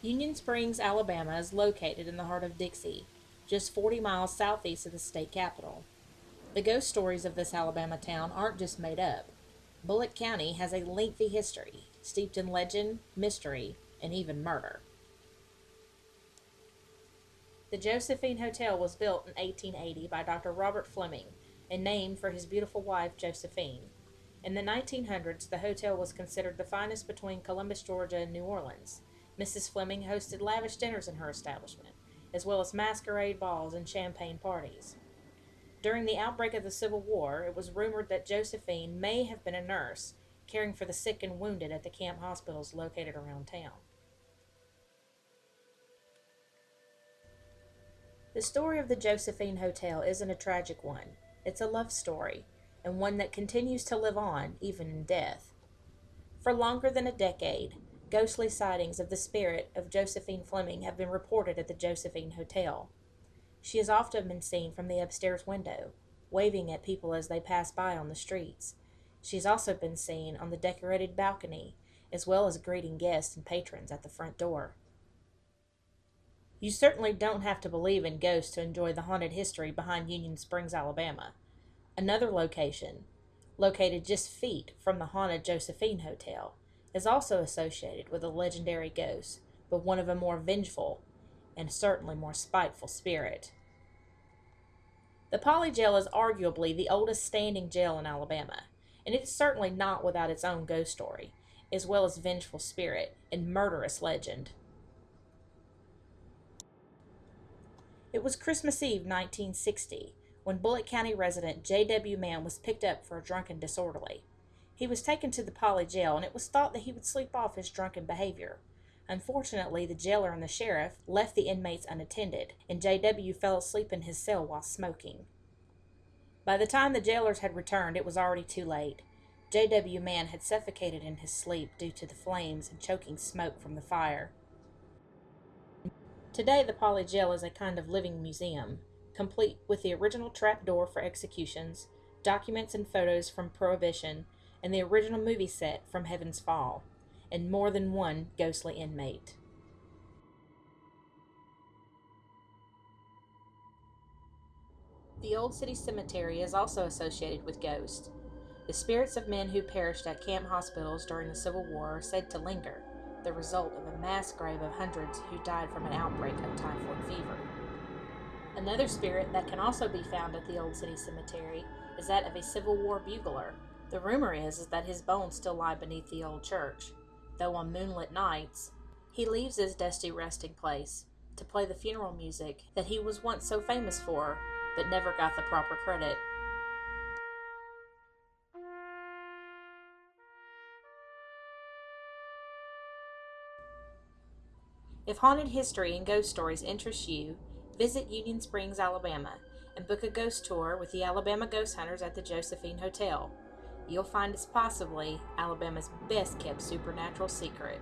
Union Springs, Alabama is located in the heart of Dixie, just 40 miles southeast of the state capital. The ghost stories of this Alabama town aren't just made up. Bullitt County has a lengthy history, steeped in legend, mystery, and even murder. The Josephine Hotel was built in 1880 by Dr. Robert Fleming and named for his beautiful wife, Josephine. In the 1900s, the hotel was considered the finest between Columbus, Georgia, and New Orleans. Mrs. Fleming hosted lavish dinners in her establishment, as well as masquerade balls and champagne parties. During the outbreak of the Civil War, it was rumored that Josephine may have been a nurse, caring for the sick and wounded at the camp hospitals located around town. The story of the Josephine Hotel isn't a tragic one. It's a love story, and one that continues to live on even in death. For longer than a decade, ghostly sightings of the spirit of Josephine Fleming have been reported at the Josephine Hotel. She has often been seen from the upstairs window, waving at people as they pass by on the streets. She has also been seen on the decorated balcony, as well as greeting guests and patrons at the front door. You certainly don't have to believe in ghosts to enjoy the haunted history behind Union Springs, Alabama. Another location, located just feet from the haunted Josephine Hotel, is also associated with a legendary ghost, but one of a more vengeful and certainly more spiteful spirit. The Poly Jail is arguably the oldest standing jail in Alabama, and it is certainly not without its own ghost story, as well as vengeful spirit and murderous legend. It was Christmas Eve 1960 when Bullitt County resident J.W. Mann was picked up for a drunken disorderly. He was taken to the Poly Jail, and it was thought that he would sleep off his drunken behavior. Unfortunately, the jailer and the sheriff left the inmates unattended, and J.W. fell asleep in his cell while smoking. By the time the jailers had returned, it was already too late. J.W. Mann had suffocated in his sleep due to the flames and choking smoke from the fire. Today, the Poly Jail is a kind of living museum, complete with the original trapdoor for executions, documents and photos from Prohibition, and the original movie set from Heaven's Fall, and more than one ghostly inmate. The Old City Cemetery is also associated with ghosts. The spirits of men who perished at camp hospitals during the Civil War are said to linger, the result of a mass grave of hundreds who died from an outbreak of typhoid fever. Another spirit that can also be found at the Old City Cemetery is that of a Civil War bugler. The rumor is that his bones still lie beneath the old church, though on moonlit nights, he leaves his dusty resting place to play the funeral music that he was once so famous for, but never got the proper credit. If haunted history and ghost stories interest you, visit Union Springs, Alabama, and book a ghost tour with the Alabama Ghost Hunters at the Josephine Hotel. You'll find it's possibly Alabama's best kept supernatural secret.